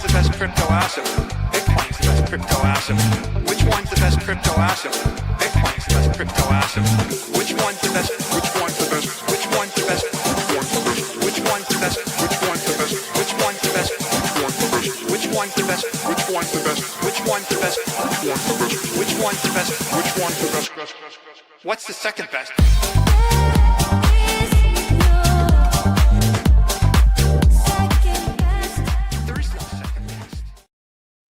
one's the best crypto asset? Bitcoin's the best crypto asset. Which one's the best crypto asset? Bitcoin's the best crypto asset. Which one's the best? Which one's the best? Which one's the best? Which one's the best? Which one's the best? Which one's the best? Which one's the best? Which one's the best? Which one's the best? Which one's the best? Which one's the best? What's the second best?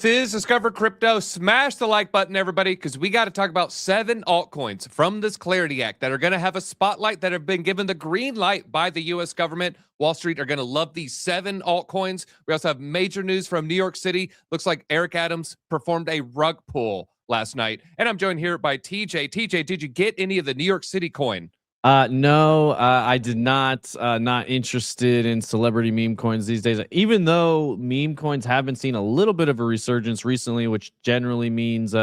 This is Discover Crypto. Smash the like button, everybody, because we got to talk about 7 altcoins from this Clarity Act that are going to have a spotlight, that have been given the green light by the U.S. government. Wall Street are going to love these 7 altcoins. We also have major news from New York City. Looks like Eric Adams performed a rug pull last night. And I'm joined here by TJ. TJ, did you get any of the New York City coin? No, I did not. Not interested in celebrity meme coins these days, even though meme coins have been seeing a little bit of a resurgence recently, which generally means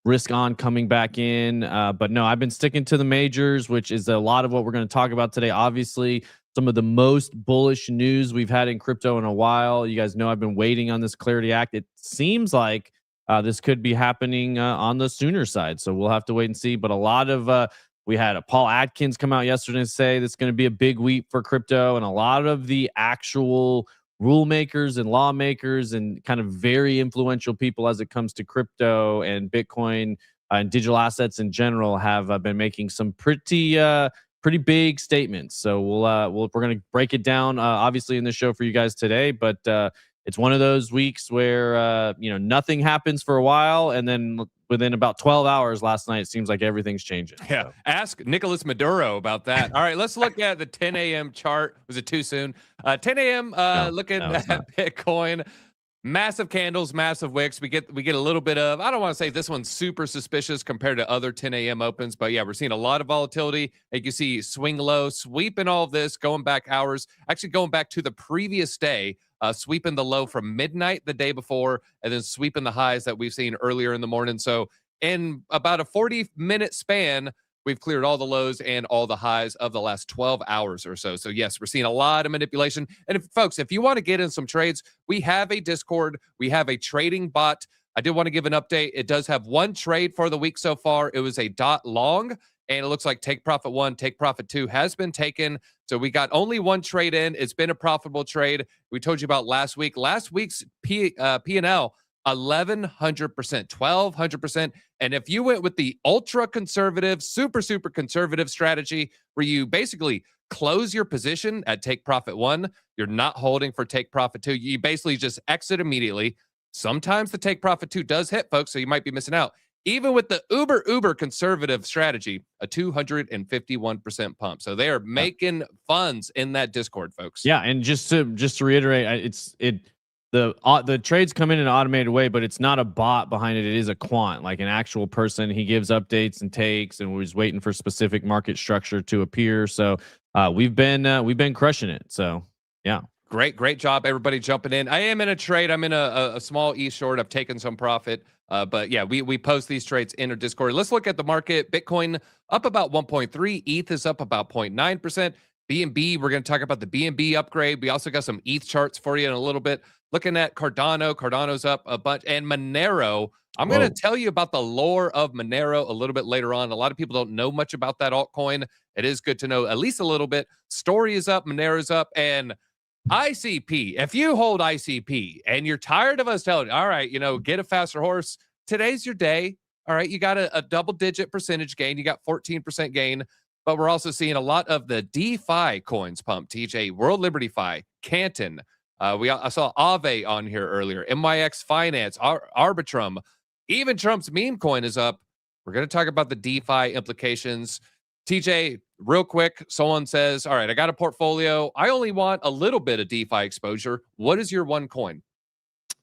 risk on coming back in. But no, I've been sticking to the majors, which is a lot of what we're going to talk about today. Obviously, some of the most bullish news we've had in crypto in a while. You guys know I've been waiting on this Clarity Act. It seems like this could be happening on the sooner side. So we'll have to wait and see. But a lot of we had a Paul Atkins come out yesterday and say this is going to be a big week for crypto, and a lot of the actual rule makers and lawmakers and kind of very influential people as it comes to crypto and Bitcoin and digital assets in general have been making some pretty big statements. So we're going to break it down obviously in the show for you guys today, but it's one of those weeks where nothing happens for a while, and then within about 12 hours last night, it seems like everything's changing. Yeah. So. Ask Nicolas Maduro about that. All right, let's look at the 10 a.m. chart. Was it too soon? 10 a.m. Looking at Bitcoin. Massive candles, massive wicks. We get a little bit of, I don't want to say this one's super suspicious compared to other 10 a.m. opens, but yeah, we're seeing a lot of volatility. You can see swing low, sweeping all of this, going back hours, actually going back to the previous day, sweeping the low from midnight the day before, and then sweeping the highs that we've seen earlier in the morning. So in about a 40-minute span, we've cleared all the lows and all the highs of the last 12 hours or so. So yes, we're seeing a lot of manipulation. And folks, if you want to get in some trades, we have a Discord. We have a trading bot. I did want to give an update. It does have one trade for the week so far. It was a dot long, and it looks like take profit 1, take profit 2 has been taken. So we got only one trade in. It's been a profitable trade. We told you about last week. Last week's P&L, 1,100%, 1,200%. And if you went with the ultra conservative, super conservative strategy, where you basically close your position at take profit 1, you're not holding for take profit 2. You basically just exit immediately. Sometimes the take profit 2 does hit, folks, so you might be missing out. Even with the uber conservative strategy, a 251% pump. So they are making funds in that Discord, folks. Yeah, and just to reiterate, the trades come in an automated way, but it's not a bot behind it. It is a quant, like an actual person. He gives updates and takes, and we're just waiting for specific market structure to appear. So we've been crushing it. So yeah. Great job, everybody jumping in. I am in a trade. I'm in a small E short. I've taken some profit. But yeah, we post these trades in our Discord. Let's look at the market. Bitcoin up about 1.3. ETH is up about 0.9%. BNB, we're going to talk about the BNB upgrade. We also got some ETH charts for you in a little bit. Looking at Cardano. Cardano's up a bunch. And Monero. I'm going to tell you about the lore of Monero a little bit later on. A lot of people don't know much about that altcoin. It is good to know at least a little bit. Story is up. Monero's up. And ICP, if you hold ICP and you're tired of us telling you, all right, get a faster horse, today's your day. All right, you got a double-digit percentage gain. You got 14% gain, but we're also seeing a lot of the DeFi coins pump. TJ, World Liberty Fi, Canton. I saw Aave on here earlier. MYX Finance, Arbitrum. Even Trump's meme coin is up. We're going to talk about the DeFi implications. TJ, real quick, someone says, all right, I got a portfolio. I only want a little bit of DeFi exposure. What is your one coin?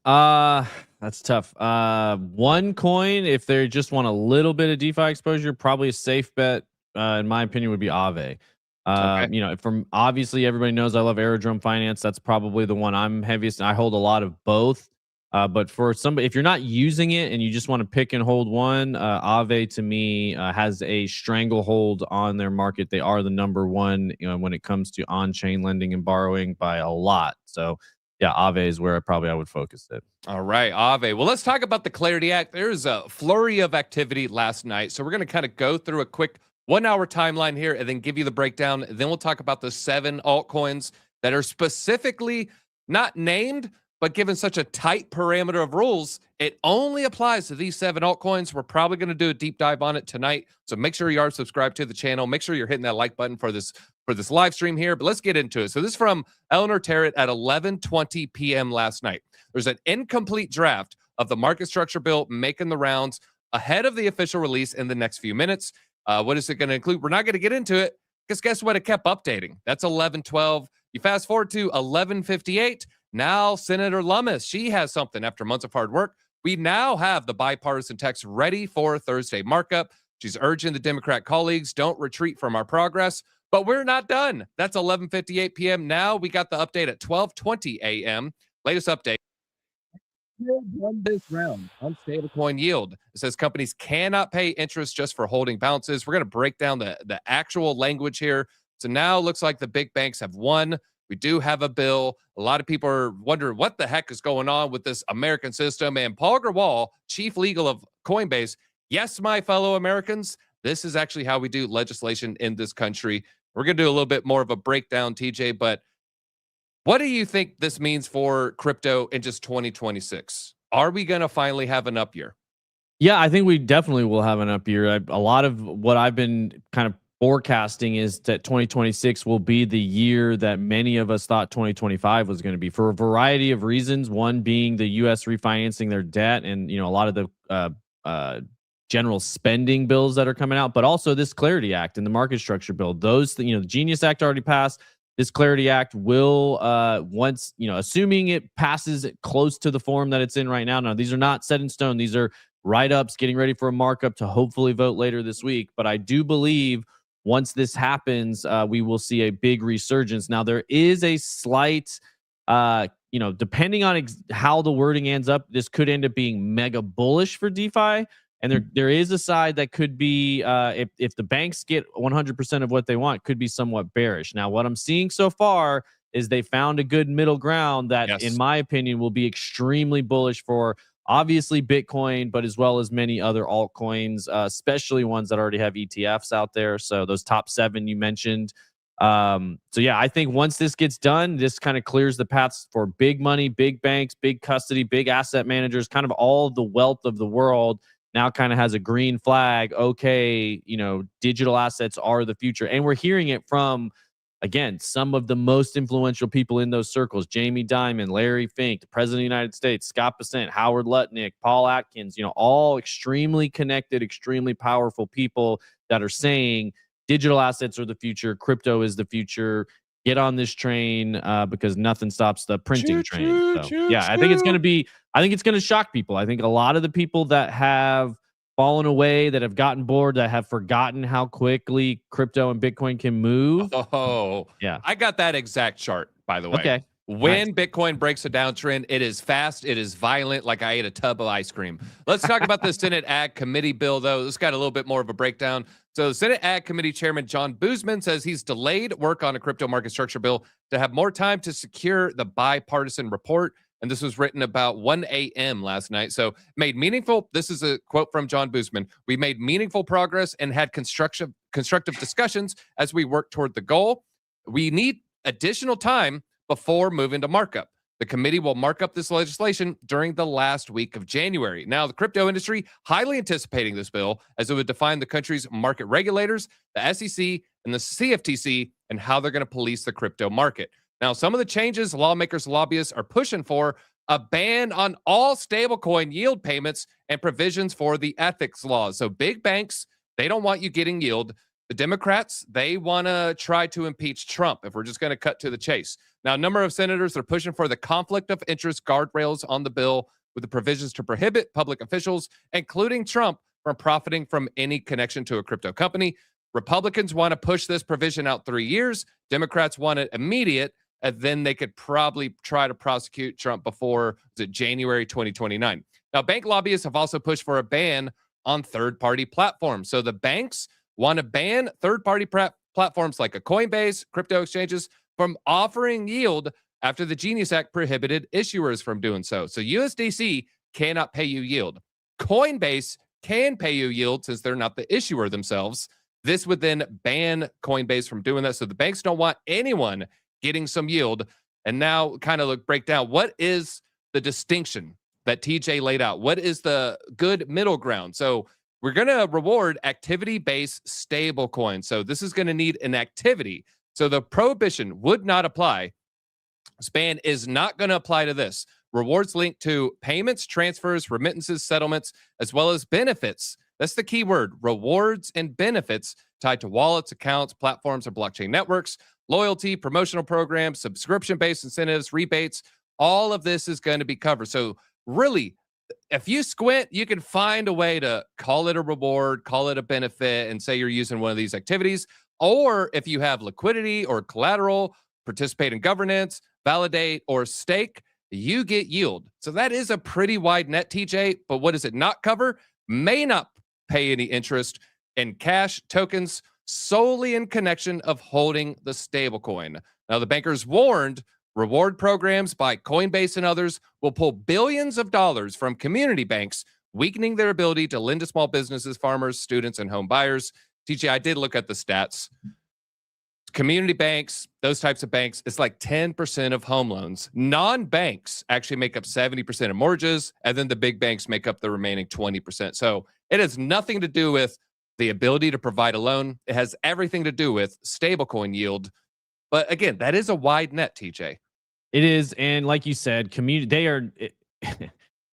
That's tough. One coin, if they just want a little bit of DeFi exposure, probably a safe bet, in my opinion, would be Aave. Okay. From obviously everybody knows I love Aerodrome Finance. That's probably the one I'm heaviest. I hold a lot of both. But for somebody, if you're not using it and you just want to pick and hold one, Aave to me has a stranglehold on their market. They are the number one, when it comes to on-chain lending and borrowing by a lot. So yeah, Aave is where I would focus it. All right, Aave. Well, let's talk about the Clarity Act. There's a flurry of activity last night. So we're going to kind of go through a quick 1 hour timeline here and then give you the breakdown. Then we'll talk about the 7 altcoins that are specifically not named, but given such a tight parameter of rules, it only applies to these 7 altcoins. We're probably going to do a deep dive on it tonight. So make sure you are subscribed to the channel. Make sure you're hitting that like button for this live stream here. But let's get into it. So this is from Eleanor Terrett at 11:20 p.m. last night. There's an incomplete draft of the market structure bill making the rounds ahead of the official release in the next few minutes. What is it going to include? We're not going to get into it because guess what? It kept updating. That's 11:12. You fast forward to 11:58. Now Senator Lummis, she has something after months of hard work. We now have the bipartisan text ready for Thursday markup. She's urging the Democrat colleagues, don't retreat from our progress. But we're not done. That's 11:58 p.m. Now we got the update at 12:20 a.m. Latest update. Won this round on stablecoin yield. It says companies cannot pay interest just for holding balances. We're going to break down the actual language here. So now it looks like the big banks have won. We do have a bill. A lot of people are wondering what the heck is going on with this American system. And Paul Grewal, chief legal of Coinbase, yes, my fellow Americans, this is actually how we do legislation in this country. We're going to do a little bit more of a breakdown, TJ, but what do you think this means for crypto in just 2026? Are we going to finally have an up year? Yeah, I think we definitely will have an up year. A lot of what I've been kind of forecasting is that 2026 will be the year that many of us thought 2025 was going to be for a variety of reasons. One being the U.S. refinancing their debt and, a lot of the general spending bills that are coming out, but also this Clarity Act and the market structure bill. Those, the Genius Act already passed. This Clarity Act will, once, assuming it passes close to the form that it's in right now. Now, these are not set in stone. These are write-ups getting ready for a markup to hopefully vote later this week. But I do believe once this happens, we will see a big resurgence. Now, there is a slight, depending on how the wording ends up, this could end up being mega bullish for DeFi. And there is a side that could be, if the banks get 100% of what they want, could be somewhat bearish. Now, what I'm seeing so far is they found a good middle ground that, yes, in my opinion, will be extremely bullish for obviously Bitcoin, but as well as many other altcoins, especially ones that already have ETFs out there. So those top 7 you mentioned. So yeah, I think once this gets done, this kind of clears the paths for big money, big banks, big custody, big asset managers, kind of all the wealth of the world. Now kind of has a green flag. Okay, digital assets are the future. And we're hearing it from, again, some of the most influential people in those circles. Jamie Dimon, Larry Fink, the President of the United States, Scott Bessent, Howard Lutnick, Paul Atkins, all extremely connected, extremely powerful people that are saying digital assets are the future. Crypto is the future. Get on this train because nothing stops the printing train. So, yeah, I think it's going to shock people. I think a lot of the people that have fallen away, that have gotten bored, that have forgotten how quickly crypto and Bitcoin can move. Oh, yeah. I got that exact chart, by the way. Okay. When Bitcoin breaks a downtrend, it is fast, it is violent, like I ate a tub of ice cream. Let's talk about the Senate Ag Committee bill, though. This got a little bit more of a breakdown. So Senate Ag Committee Chairman John Boozman says he's delayed work on a crypto market structure bill to have more time to secure the bipartisan report. And this was written about 1 a.m. last night. So made meaningful, this is a quote from John Boozman, we made meaningful progress and had constructive discussions as we work toward the goal. We need additional time before moving to markup. The committee will mark up this legislation during the last week of January. Now, the crypto industry highly anticipating this bill as it would define the country's market regulators, the SEC, and the CFTC, and how they're going to police the crypto market. Now, some of the changes lawmakers, lobbyists are pushing for: a ban on all stablecoin yield payments and provisions for the ethics laws. So big banks, they don't want you getting yield. The Democrats, they want to try to impeach Trump, if we're just going to cut to the chase. Now, a number of senators are pushing for the conflict of interest guardrails on the bill, with the provisions to prohibit public officials, including Trump, from profiting from any connection to a crypto company. Republicans want to push this provision out 3 years. Democrats want it immediate, and then they could probably try to prosecute Trump before January 2029. Now, bank lobbyists have also pushed for a ban on third-party platforms. So the banks want to ban third-party platforms like a Coinbase, crypto exchanges, from offering yield after the Genius Act prohibited issuers from doing so. So USDC cannot pay you yield. Coinbase can pay you yield since they're not the issuer themselves. This would then ban Coinbase from doing that. So the banks don't want anyone getting some yield. And now kind of break down what is the distinction that TJ laid out. What is the good middle ground? So we're going to reward activity-based stablecoin. So this is going to need an activity. So the prohibition would not apply. This ban is not going to apply to this. Rewards linked to payments, transfers, remittances, settlements, as well as benefits. That's the key word, rewards and benefits tied to wallets, accounts, platforms, or blockchain networks, loyalty, promotional programs, subscription-based incentives, rebates. All of this is going to be covered. So really, if you squint, you can find a way to call it a reward, call it a benefit, and say you're using one of these activities. Or if you have liquidity or collateral, participate in governance, validate, or stake, you get yield. So that is a pretty wide net, TJ. But what does it not cover? May not pay any interest in cash tokens solely in connection of holding the stablecoin. Now, the bankers warned reward programs by Coinbase and others will pull billions of dollars from community banks, weakening their ability to lend to small businesses, farmers, students, and home buyers. TJ, I did look at the stats. Community banks, those types of banks, it's like 10% of home loans. Non-banks actually make up 70% of mortgages, and then the big banks make up the remaining 20%. So it has nothing to do with the ability to provide a loan. It has everything to do with stablecoin yield. But again, that is a wide net, TJ. It is, and like you said,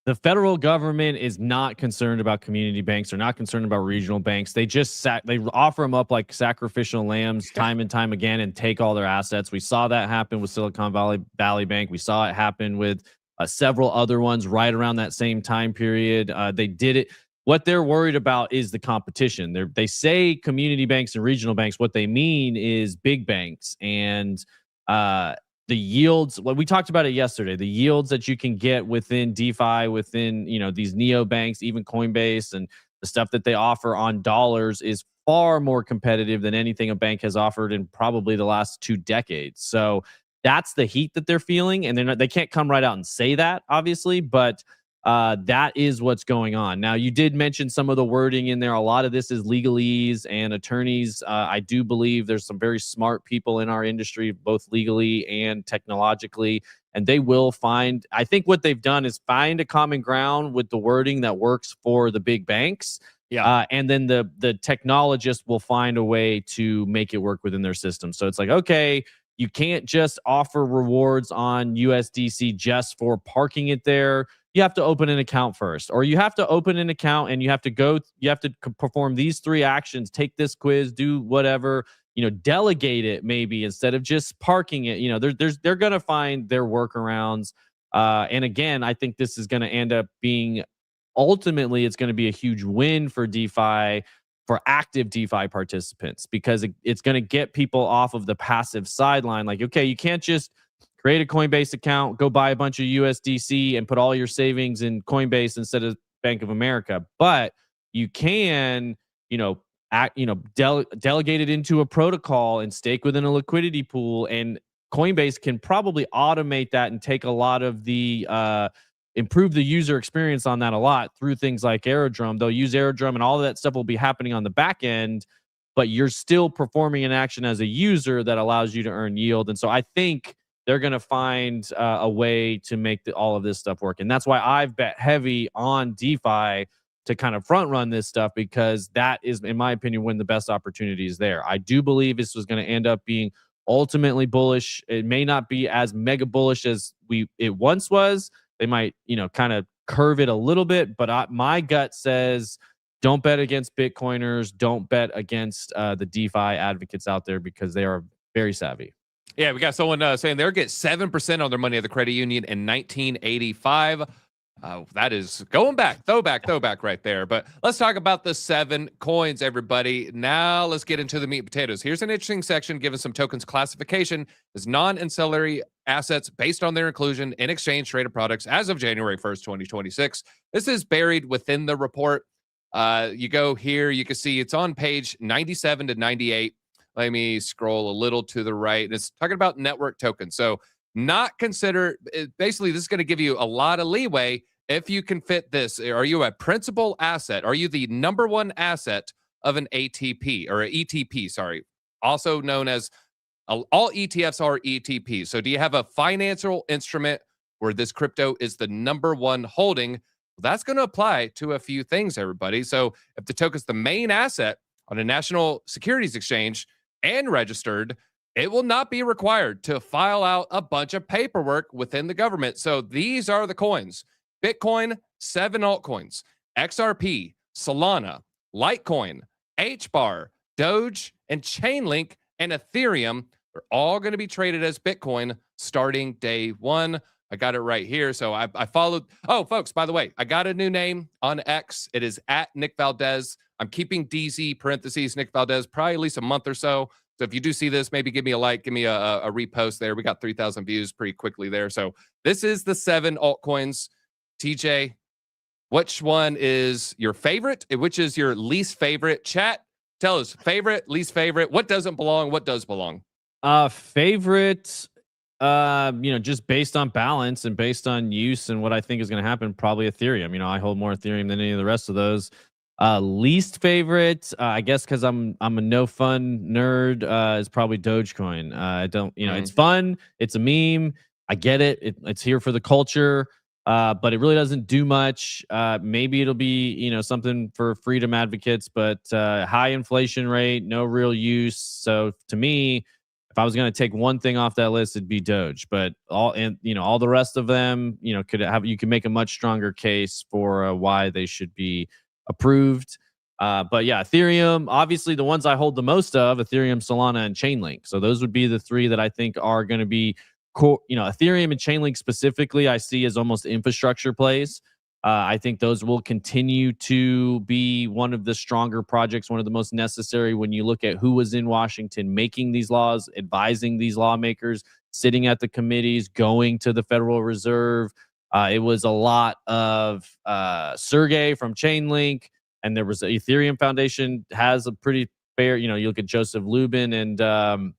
the federal government is not concerned about community banks. They're not concerned about regional banks. They just they offer them up like sacrificial lambs time and time again and take all their assets. We saw that happen with Silicon Valley Bank. We saw it happen with several other ones right around that same time period. They did it. What they're worried about is the competition. They say community banks and regional banks. What they mean is big banks and the yields. Well, we talked about it yesterday. The yields that you can get within DeFi, within these neo banks, even Coinbase, and the stuff that they offer on dollars is far more competitive than anything a bank has offered in probably the last 2 decades. So that's the heat that they're feeling, and they can't come right out and say that, obviously, but that is what's going on. Now, you did mention some of the wording in there. A lot of this is legalese and attorneys. I do believe there's some very smart people in our industry, both legally and technologically, and they will find, I think what they've done is find a common ground with the wording that works for the big banks. Yeah. And then the technologists will find a way to make it work within their system. So it's like, okay, you can't just offer rewards on USDC just for parking it there. You have to open an account first, or you have to open an account and you have to perform these 3 actions, take this quiz, do whatever, delegate it maybe instead of just parking it. They're going to find their workarounds. And again, I think this is going to end up being, ultimately, it's going to be a huge win for DeFi, for active DeFi participants, because it's going to get people off of the passive sideline. Like, okay, you can't just create a Coinbase account, go buy a bunch of USDC and put all your savings in Coinbase instead of Bank of America. But you can, delegate it into a protocol and stake within a liquidity pool. And Coinbase can probably automate that and take a lot of the, improve the user experience on that a lot through things like Aerodrome. They'll use Aerodrome and all of that stuff will be happening on the back end, but you're still performing an action as a user that allows you to earn yield. And so I think they're going to find a way to make all of this stuff work. And that's why I've bet heavy on DeFi to kind of front run this stuff, because that is, in my opinion, when the best opportunity is there. I do believe this was going to end up being ultimately bullish. It may not be as mega bullish as it once was. They might, kind of curve it a little bit, but my gut says don't bet against Bitcoiners. Don't bet against the DeFi advocates out there, because they are very savvy. Yeah, we got someone saying they'll get 7% on their money at the credit union in 1985. That is going back, throwback right there. But let's talk about the 7 coins, everybody. Now let's get into the meat and potatoes. Here's an interesting section giving some tokens classification as non-ancillary assets based on their inclusion in exchange traded products as of January 1st, 2026. This is buried within the report. You go here, you can see it's on page 97 to 98. Let me scroll a little to the right. And it's talking about network tokens. So not consider. Basically, this is going to give you a lot of leeway if you can fit this. Are you a principal asset? Are you the number one asset of an ATP or an ETP? Sorry, also known as all ETFs are ETPs. So do you have a financial instrument where this crypto is the number one holding? Well, that's going to apply to a few things, everybody. So if the token's the main asset on a national securities exchange and registered, it will not be required to file out a bunch of paperwork within the government. So these are the coins: Bitcoin, 7 altcoins, XRP, Solana, Litecoin, HBAR, Doge, and Chainlink, and Ethereum are all going to be traded as Bitcoin starting day one. I got it right here. So I followed. Oh, folks, by the way, I got a new name on X. It is at Nick Valdez. I'm keeping DZ parentheses Nick Valdez probably at least a month or so. So if you do see this, maybe give me a like, give me a repost there. We got 3,000 views pretty quickly there. So this is the 7 altcoins. TJ, which one is your favorite? Which is your least favorite? Chat, tell us favorite, least favorite. What doesn't belong? What does belong? Favorite, just based on balance and based on use and what I think is going to happen, probably Ethereum. I hold more Ethereum than any of the rest of those. Least favorite, I guess because I'm a no fun nerd, is probably Dogecoin. I don't, it's fun, it's a meme, I get it, it's here for the culture, but it really doesn't do much. Maybe it'll be something for freedom advocates, but high inflation rate, no real use. So to me, if I was going to take one thing off that list, it'd be Doge. But all the rest of them, you can make a much stronger case for why they should be approved. But yeah, Ethereum, obviously the ones I hold the most of: Ethereum, Solana, and Chainlink. So those would be the 3 that I think are going to be cool. Ethereum and Chainlink specifically, I see as almost infrastructure plays. I think those will continue to be one of the stronger projects, one of the most necessary when you look at who was in Washington making these laws, advising these lawmakers, sitting at the committees, going to the Federal Reserve. It was a lot of Sergey from Chainlink, and there was the Ethereum Foundation has a pretty fair, you look at Joseph Lubin and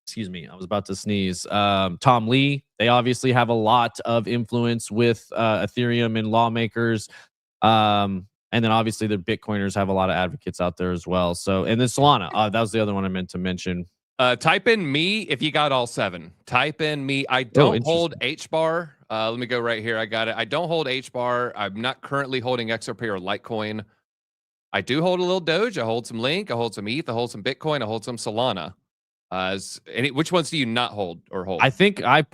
excuse me, I was about to sneeze. Tom Lee, they obviously have a lot of influence with Ethereum and lawmakers. And then obviously the Bitcoiners have a lot of advocates out there as well. So, and then Solana, that was the other one I meant to mention. Type in me if you got all 7. Type in me. I don't hold HBAR. Let me go right here. I got it. I don't hold HBAR. I'm not currently holding XRP or Litecoin. I do hold a little Doge. I hold some Link. I hold some ETH. I hold some Bitcoin. I hold some Solana. Which ones do you not hold or hold? I think I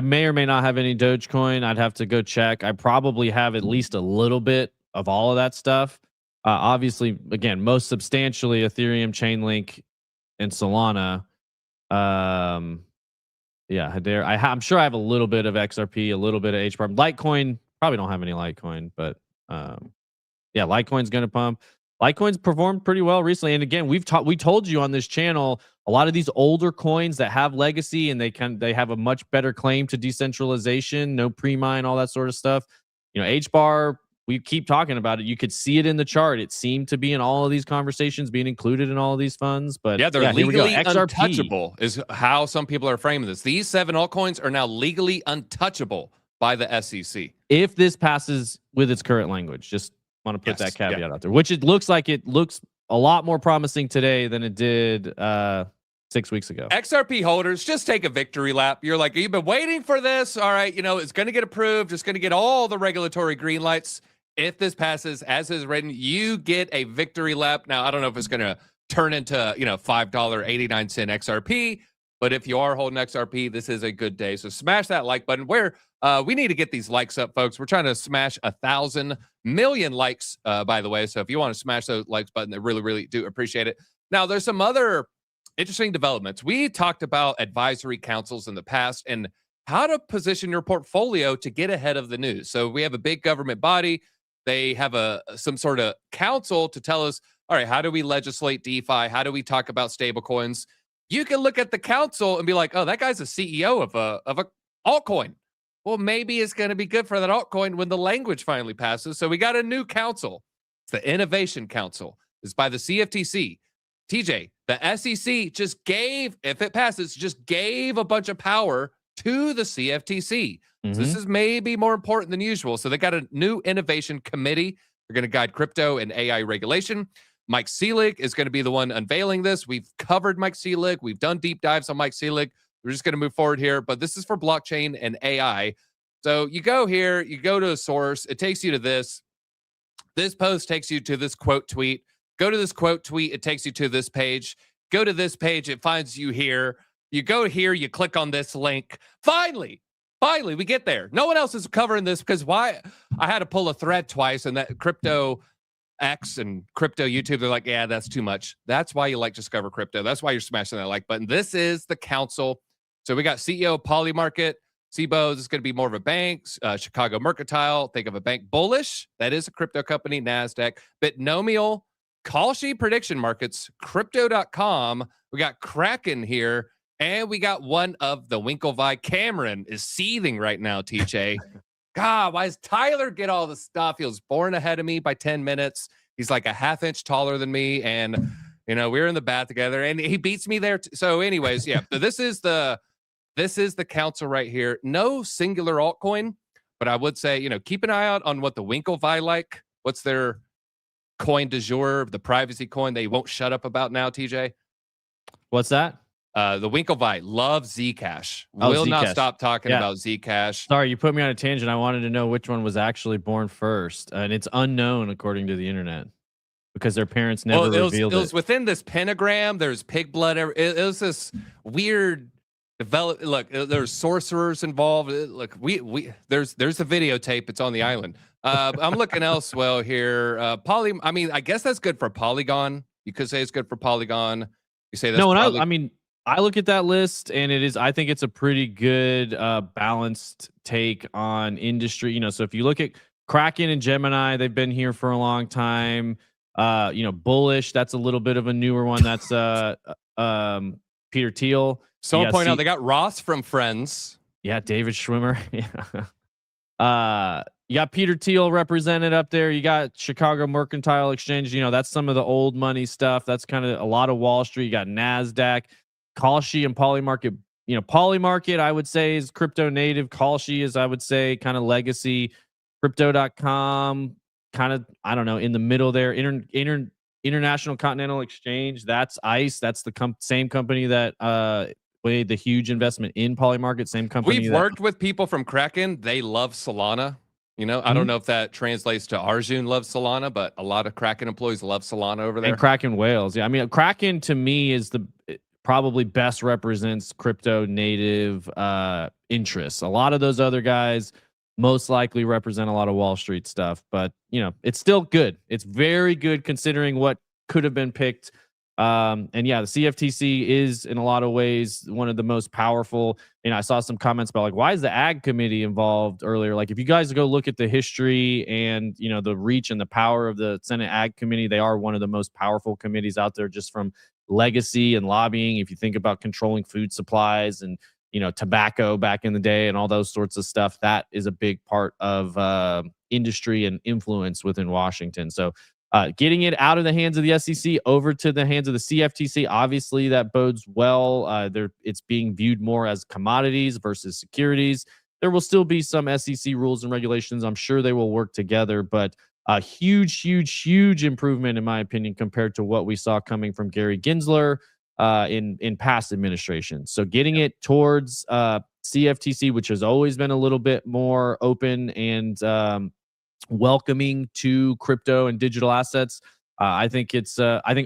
may or may not have any Dogecoin. I'd have to go check. I probably have at least a little bit of all of that stuff. Obviously, again, most substantially Ethereum, Chainlink, and Solana. Yeah, Hedera. I'm sure I have a little bit of XRP, a little bit of HBAR. Litecoin, probably don't have any Litecoin, but yeah, Litecoin's going to pump. Litecoin's performed pretty well recently, and again, we told you on this channel a lot of these older coins that have legacy and they have a much better claim to decentralization, no pre-mine, all that sort of stuff. HBAR, we keep talking about it. You could see it in the chart. It seemed to be in all of these conversations, being included in all of these funds. But yeah, they're legally untouchable, is how some people are framing this. These 7 altcoins are now legally untouchable by the SEC if this passes with its current language. Just want to put that caveat out there, which it looks a lot more promising today than it did 6 weeks ago. XRP holders, just take a victory lap. You're like, you've been waiting for this. All right, it's going to get approved. It's going to get all the regulatory green lights. If this passes as is written, you get a victory lap. Now, I don't know if it's going to turn into, $5.89 XRP, but if you are holding XRP, this is a good day. So smash that like button. We need to get these likes up, folks. We're trying to smash 1,000 million likes, by the way. So if you want to smash those likes button, I really, really do appreciate it. Now, there's some other interesting developments. We talked about advisory councils in the past and how to position your portfolio to get ahead of the news. So we have a big government body. They have some sort of council to tell us, all right, how do we legislate DeFi? How do we talk about stablecoins? You can look at the council and be like, oh, that guy's a CEO of a altcoin. Well, maybe it's going to be good for that altcoin when the language finally passes. So we got a new council. It's the Innovation Council. It's by the CFTC. TJ, The SEC just gave, if it passes, just gave a bunch of power to the CFTC. So this is maybe more important than usual. So they got a new innovation committee. They're going to guide crypto and AI regulation. Mike Selig is going to be the one unveiling this. We've covered Mike Selig. We've done deep dives on Mike Selig. We're just going to move forward here, but this is for blockchain and AI. So you go here, you go to a source. It takes you to this. This post takes you to this quote tweet. Go to this quote tweet. It takes you to this page. Go to this page. It finds you here. You go here. You click on this link. Finally, we get there. No one else is covering this because why? I had to pull a thread twice, and that Crypto X and Crypto YouTube, they're like, yeah, that's too much. That's why you like Discover Crypto. That's why you're smashing that like button. This is the council. So we got CEO of Polymarket. Cboe is going to be more of a bank. Chicago Mercantile, think of a bank. Bullish, that is a crypto company. NASDAQ. Bitnomial, Call Sheet Prediction Markets, Crypto.com. We got Kraken here. And we got one of the Winklevi. Cameron is seething right now, TJ. God, why does Tyler get all the stuff? He was born ahead of me by 10 minutes. He's like a half inch taller than me. And, you know, we were in the bath together and he beats me there. So anyways, yeah, so this is the council right here. No singular altcoin, but I would say, you know, keep an eye out on what the Winklevi like. What's their coin du jour, the privacy coin they won't shut up about now, TJ? What's that? The Winklevi loves Zcash. Will not Zcash. stop talking about Zcash. Sorry, you put me on a tangent. I wanted to know which one was actually born first, and it's unknown according to the internet because their parents never revealed it. It was within this pentagram. There's pig blood. It was this weird develop. Look, there's sorcerers involved. Look, there's a videotape. It's on the island. I'm looking elsewhere here. I mean, I guess that's good for Polygon. You could say it's good for Polygon. You say that's no, and I look at that list and I think it's a pretty good balanced take on industry. You know, so if you look at Kraken and Gemini, they've been here for a long time. You know, Bullish, that's a little bit of a newer one. That's Peter Thiel. Someone point out they got Ross from Friends. Yeah, David Schwimmer. Yeah. You got Peter Thiel represented up there. You got Chicago Mercantile Exchange. You know, that's some of the old money stuff. That's kind of a lot of Wall Street. You got NASDAQ. Kalshi and Polymarket, you know, Polymarket, I would say, is crypto native. Kalshi is, I would say, kind of legacy. Crypto.com, kind of, I don't know, in the middle there. International Continental Exchange, that's ICE. That's the same company that made the huge investment in Polymarket. Same company. We've worked with people from Kraken. They love Solana. You know, I don't know if that translates to Arjun loves Solana, but a lot of Kraken employees love Solana over there. And Kraken whales. Yeah, I mean, Kraken to me is probably best represents crypto native interests. A lot of those other guys most likely represent a lot of Wall Street stuff, but you know, it's still good. It's very good considering what could have been picked. And yeah, the CFTC is in a lot of ways one of the most powerful. You know, I saw some comments about like, why is the Ag Committee involved earlier? Like, if you guys go look at the history and, you know, the reach and the power of the Senate Ag Committee, they are one of the most powerful committees out there just from legacy and lobbying. If you think about controlling food supplies and, you know, tobacco back in the day and all those sorts of stuff, that is a big part of industry and influence within Washington. So getting it out of the hands of the SEC over to the hands of the CFTC, obviously that bodes well. It's being viewed more as commodities versus securities. There will still be some SEC rules and regulations. I'm sure they will work together, but a huge, huge, huge improvement, in my opinion, compared to what we saw coming from Gary Gensler in past administrations. So getting it towards CFTC, which has always been a little bit more open and welcoming to crypto and digital assets. I think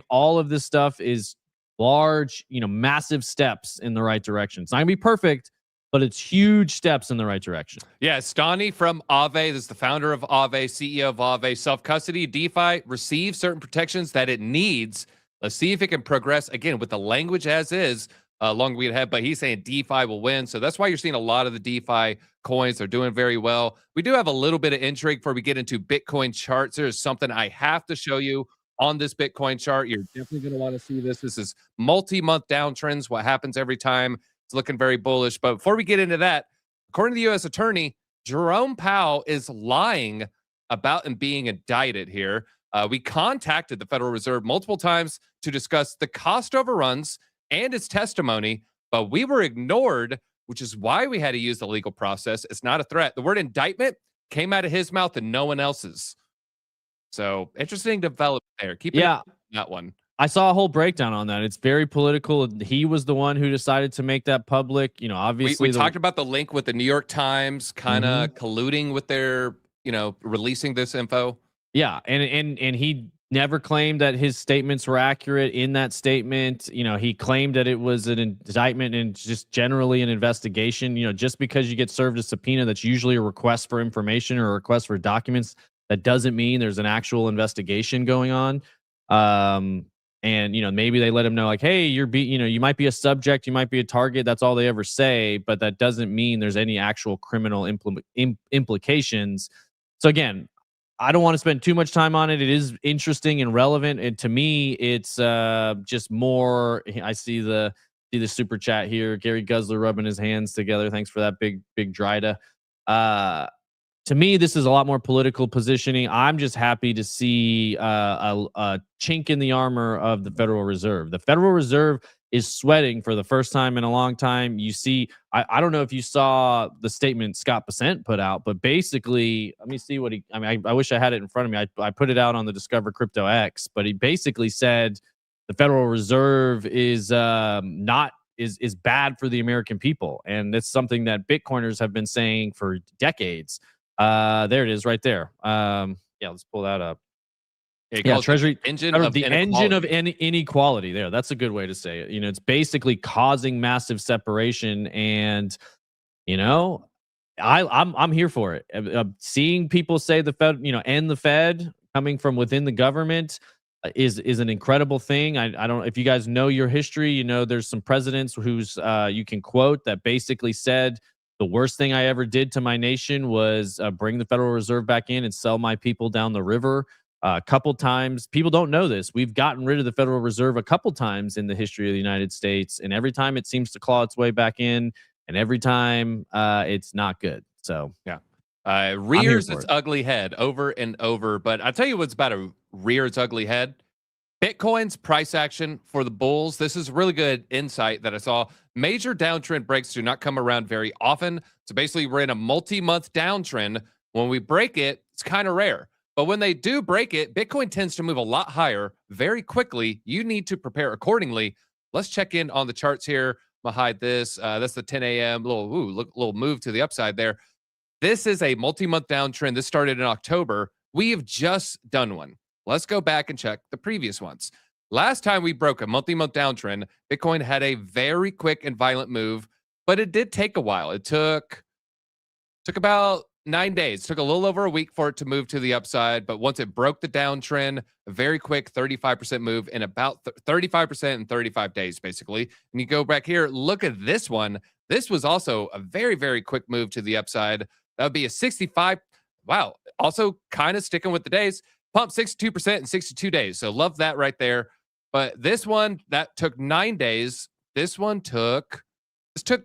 all of this stuff is large, you know, massive steps in the right direction. It's not gonna be perfect, but it's huge steps in the right direction. Yeah, Stani from Aave, this is the founder of Aave, CEO of Aave. Self-custody, DeFi, receives certain protections that it needs. Let's see if it can progress, again, with the language as is, long way ahead, but he's saying DeFi will win. So that's why you're seeing a lot of the DeFi coins are doing very well. We do have a little bit of intrigue before we get into Bitcoin charts. There's something I have to show you on this Bitcoin chart. You're definitely going to want to see this. This is multi-month downtrends, what happens every time. It's looking very bullish. But before we get into that, according to the U.S. Attorney, Jerome Powell is lying about and being indicted here. We contacted the Federal Reserve multiple times to discuss the cost overruns and its testimony, but we were ignored, which is why we had to use the legal process. It's not a threat. The word indictment came out of his mouth and no one else's. So interesting development there. Keep it that one. I saw a whole breakdown on that. It's very political. He was the one who decided to make that public. You know, obviously we talked about the link with the New York Times kind of colluding with their, releasing this info. Yeah, and he never claimed that his statements were accurate in that statement. You know, he claimed that it was an indictment and just generally an investigation. You know, just because you get served a subpoena, that's usually a request for information or a request for documents. That doesn't mean there's an actual investigation going on. And maybe they let him know, like, hey, you might be a subject, you might be a target. That's all they ever say, but that doesn't mean there's any actual criminal implications. So again, I don't want to spend too much time on it. It is interesting and relevant, and to me, it's just more. I see the super chat here. Gary Guzzler rubbing his hands together. Thanks for that big Dryda. To me, this is a lot more political positioning. I'm just happy to see a chink in the armor of the Federal Reserve. The Federal Reserve is sweating for the first time in a long time. You see, I don't know if you saw the statement Scott Bessent put out, but basically, let me see what I wish I had it in front of me. I put it out on the Discover Crypto X, but he basically said the Federal Reserve is is bad for the American people. And it's something that Bitcoiners have been saying for decades. There it is right there. Let's pull that up. Treasury engine of inequality. There, that's a good way to say it. It's basically causing massive separation, and I'm here for it. Seeing people say the Fed, and the Fed coming from within the government is an incredible thing. I don't, if you guys know your history, there's some presidents who's you can quote that basically said, the worst thing I ever did to my nation was bring the Federal Reserve back in and sell my people down the river. A couple times, people don't know this. We've gotten rid of the Federal Reserve a couple times in the history of the United States, and every time it seems to claw its way back in, and every time it's not good. So rears its ugly head over and over. But I'll tell you what's about to rear its ugly head. Bitcoin's price action for the bulls. This is really good insight that I saw. Major downtrend breaks do not come around very often. So basically, we're in a multi-month downtrend. When we break it, it's kind of rare. But when they do break it, Bitcoin tends to move a lot higher very quickly. You need to prepare accordingly. Let's check in on the charts here. I'm gonna hide this. That's the 10 a.m. Little move to the upside there. This is a multi-month downtrend. This started in October. We have just done one. Let's go back and check the previous ones. Last time we broke a multi-month downtrend, Bitcoin had a very quick and violent move, but it did take a while. It took about 9 days. It took a little over a week for it to move to the upside, but once it broke the downtrend, a very quick 35% move in about 35% in 35 days, basically. And you go back here, look at this one. This was also a very, very quick move to the upside. That would be a 65. Wow. Also kind of sticking with the days. Pump 62% in 62 days. So love that right there. But this one, that took 9 days. This took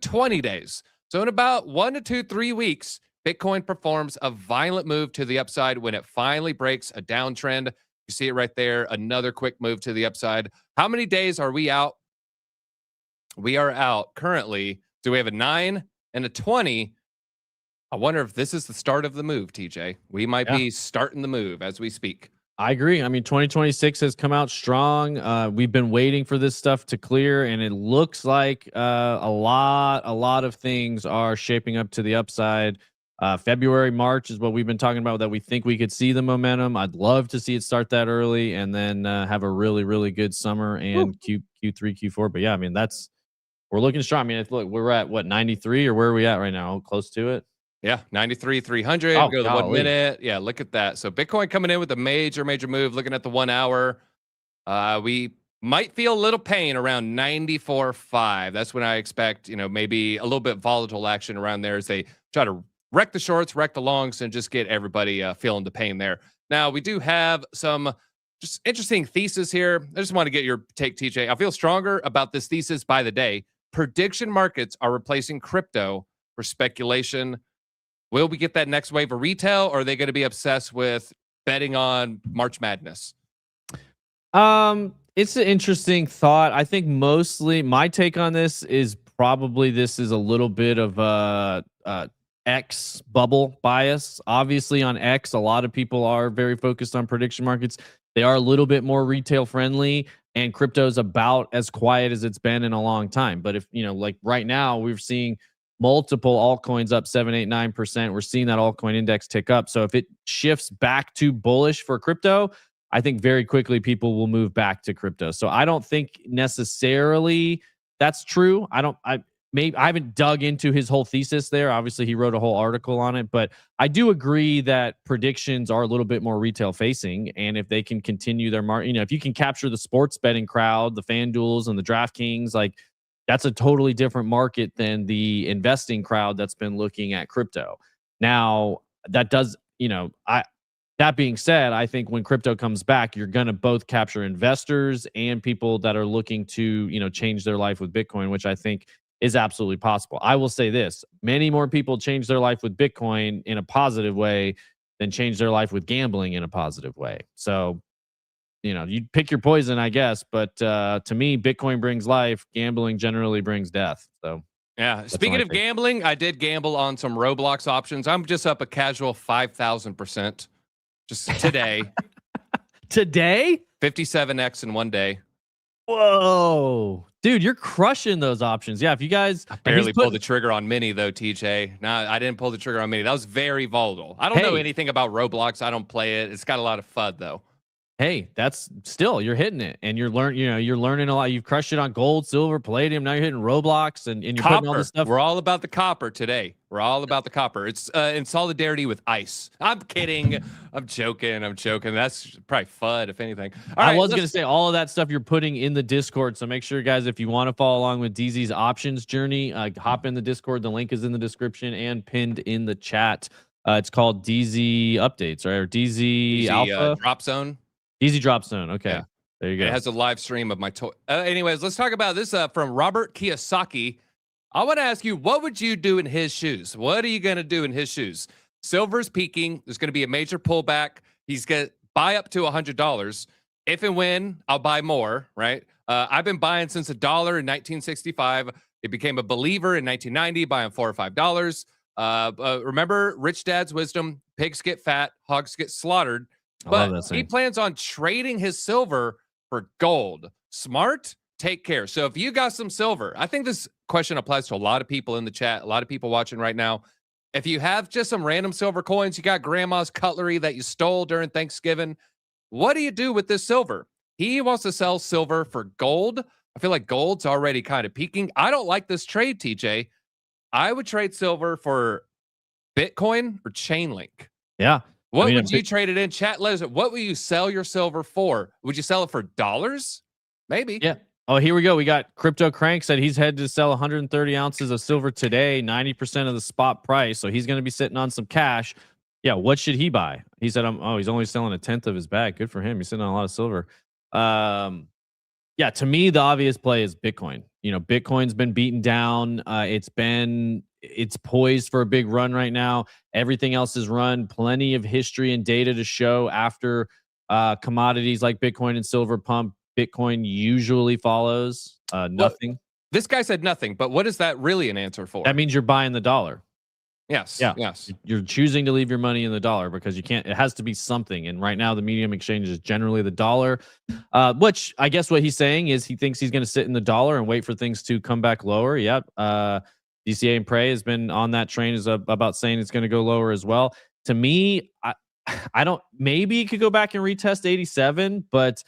20 days. So in about 1 to 2, 3 weeks, Bitcoin performs a violent move to the upside when it finally breaks a downtrend. You see it right there. Another quick move to the upside. How many days are we out? We are out currently. Do we have a 9 and a 20? I wonder if this is the start of the move, TJ. We might be starting the move as we speak. I agree. I mean, 2026 has come out strong. We've been waiting for this stuff to clear, and it looks like a lot of things are shaping up to the upside. February, March is what we've been talking about, that we think we could see the momentum. I'd love to see it start that early and then have a really, really good summer and Q3, Q4. But yeah, I mean, we're looking strong. I mean, look, we're at what, 93, or where are we at right now? Close to it. Yeah, 93,300. Oh, go to the 1 minute. Yeah, look at that. So Bitcoin coming in with a major move. Looking at the 1 hour, we might feel a little pain around 94.5. That's when I expect, maybe a little bit volatile action around there as they try to wreck the shorts, wreck the longs, and just get everybody feeling the pain there. Now, we do have some just interesting thesis here. I just want to get your take, TJ. I feel stronger about this thesis by the day. Prediction markets are replacing crypto for speculation. Will we get that next wave of retail, or are they going to be obsessed with betting on March Madness? It's an interesting thought. I think mostly my take on this is probably this is a little bit of X bubble bias. Obviously, on X, a lot of people are very focused on prediction markets. They are a little bit more retail friendly, and crypto's about as quiet as it's been in a long time. But if like right now, we're seeing multiple altcoins up 7, 8, 9%. We're seeing that altcoin index tick up. So if it shifts back to bullish for crypto, I think very quickly people will move back to crypto. So I don't think necessarily that's true. I haven't dug into his whole thesis there. Obviously, he wrote a whole article on it, but I do agree that predictions are a little bit more retail facing. And if they can continue their if you can capture the sports betting crowd, the FanDuels and the DraftKings, like that's a totally different market than the investing crowd that's been looking at crypto. Now, that does, that being said, I think when crypto comes back, you're going to both capture investors and people that are looking to, change their life with Bitcoin, which I think is absolutely possible. I will say this, many more people change their life with Bitcoin in a positive way than change their life with gambling in a positive way. So, you pick your poison, I guess. But to me, Bitcoin brings life. Gambling generally brings death. So, yeah. Speaking of gambling, I did gamble on some Roblox options. I'm just up a casual 5,000%. Just today. Today? 57x in one day. Whoa. Dude, you're crushing those options. Yeah, if you guys... I barely pulled the trigger on Mini, though, TJ. No, I didn't pull the trigger on Mini. That was very volatile. I don't know anything about Roblox. I don't play it. It's got a lot of FUD, though. Hey, that's still, you're hitting it. And you're learning a lot. You've crushed it on gold, silver, palladium. Now you're hitting Roblox and you're copper. Putting all this stuff. We're all about the copper today. We're all about the copper. It's in solidarity with ICE. I'm kidding. I'm joking. That's probably FUD, if anything. I was going to say all of that stuff you're putting in the Discord. So make sure, guys, if you want to follow along with DZ's options journey, hop in the Discord. The link is in the description and pinned in the chat. It's called DZ Updates, right? Or DZ Alpha. Drop Zone. Easy Drop Zone. Okay. Yeah. There you go. It has a live stream of my toy. Anyways, let's talk about this from Robert Kiyosaki. I want to ask you, what would you do in his shoes? What are you going to do in his shoes? Silver's peaking. There's going to be a major pullback. He's going to buy up to $100. If and when, I'll buy more, right? I've been buying since $1 in 1965. It became a believer in 1990, buying $4 or $5. Remember Rich Dad's wisdom, pigs get fat, hogs get slaughtered. But he plans on trading his silver for gold. Smart? Take care. So if you got some silver, I think this question applies to a lot of people in the chat, a lot of people watching right now. If you have just some random silver coins, you got grandma's cutlery that you stole during Thanksgiving, what do you do with this silver? He wants to sell silver for gold. I feel like gold's already kind of peaking. I don't like this trade, TJ. I would trade silver for Bitcoin or Chainlink. Yeah. What would you trade it in? Chat, let us know. What will you sell your silver for? Would you sell it for dollars? Maybe. Yeah. Oh, here we go. We got Crypto Crank said he's headed to sell 130 ounces of silver today, 90% of the spot price. So he's going to be sitting on some cash. Yeah. What should he buy? He said, he's only selling 1/10 of his bag. Good for him. He's sitting on a lot of silver. Yeah. To me, the obvious play is Bitcoin. Bitcoin's been beaten down. It's poised for a big run right now. Everything else is run. Plenty of history and data to show after commodities like Bitcoin and silver pump. Bitcoin usually follows nothing. Well, this guy said nothing, but what is that really an answer for? That means you're buying the dollar. Yes. Yeah. Yes. You're choosing to leave your money in the dollar because you can't. It has to be something. And right now, the medium exchange is generally the dollar, which I guess what he's saying is he thinks he's going to sit in the dollar and wait for things to come back lower. Yep. DCA and Prey has been on that train about saying it's going to go lower as well. To me, I don't. Maybe it could go back and retest 87, but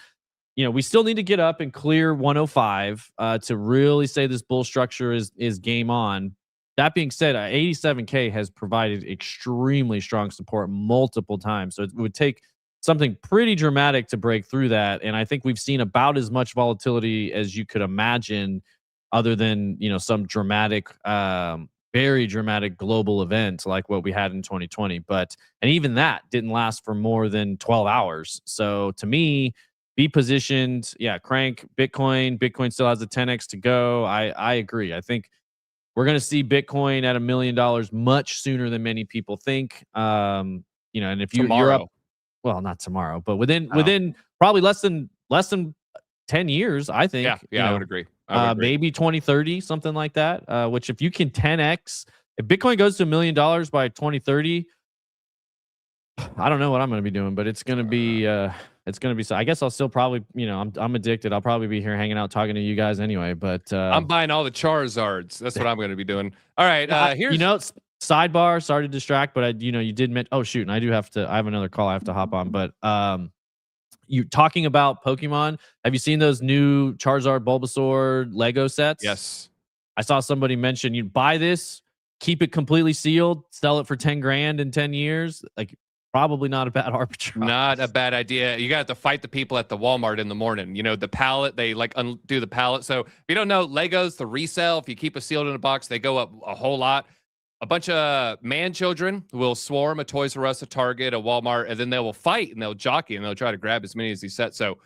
we still need to get up and clear 105 to really say this bull structure is game on. That being said, 87K has provided extremely strong support multiple times. So it would take something pretty dramatic to break through that. And I think we've seen about as much volatility as you could imagine, other than, some dramatic, very dramatic global event like what we had in 2020. And even that didn't last for more than 12 hours. So to me, be positioned. Yeah, crank Bitcoin. Bitcoin still has a 10x to go. I agree. I think we're going to see Bitcoin at $1 million much sooner than many people think. And if you're up, well, not tomorrow, but within probably less than 10 years, I think. Yeah, I would agree. I would agree. Maybe 2030, something like that. Which if you can 10x, if Bitcoin goes to $1 million by 2030, I don't know what I'm going to be doing, but it's going to be I guess I'll still probably, I'm addicted. I'll probably be here hanging out talking to you guys anyway, but I'm buying all the Charizards. That's what I'm going to be doing. All right, here's sidebar, sorry to distract, but you did mention, oh shoot, and I have another call I have to hop on, but you talking about Pokemon, have you seen those new Charizard Bulbasaur Lego sets? Yes. I saw somebody mention you buy this, keep it completely sealed, sell it for 10 grand in 10 years. Like, probably not a bad arbitrage. Not a bad idea. You got to fight the people at the Walmart in the morning. The pallet, they like undo the pallet. So if you don't know, Legos, the resale, if you keep it sealed in a box, they go up a whole lot. A bunch of man children will swarm a Toys R Us, a Target, a Walmart, and then they will fight and they'll jockey and they'll try to grab as many as these sets. So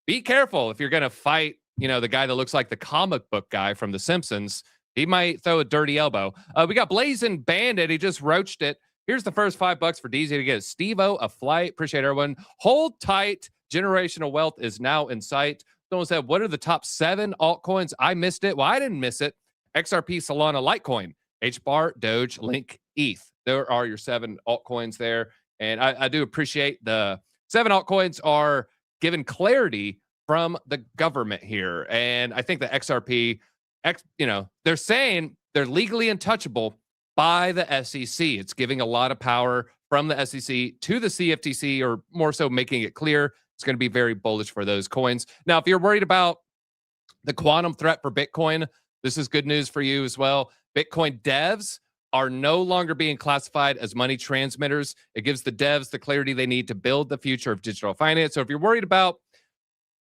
be careful if you're going to fight, the guy that looks like the comic book guy from The Simpsons. He might throw a dirty elbow. We got Blazing Bandit. He just roached it. Here's the first $5 for DZ to get Steve-O a flight. Appreciate everyone. Hold tight. Generational wealth is now in sight. Someone said, what are the top 7 altcoins? I missed it. Well, I didn't miss it. XRP, Solana, Litecoin, HBAR, Doge, Link, ETH. There are your 7 altcoins there. And I do appreciate the 7 altcoins are given clarity from the government here. And I think the XRP, they're saying they're legally untouchable by the SEC. It's giving a lot of power from the SEC to the CFTC, or more so making it clear it's going to be very bullish for those coins. Now, if you're worried about the quantum threat for Bitcoin, this is good news for you as well. Bitcoin devs are no longer being classified as money transmitters. It gives the devs the clarity they need to build the future of digital finance. So if you're worried about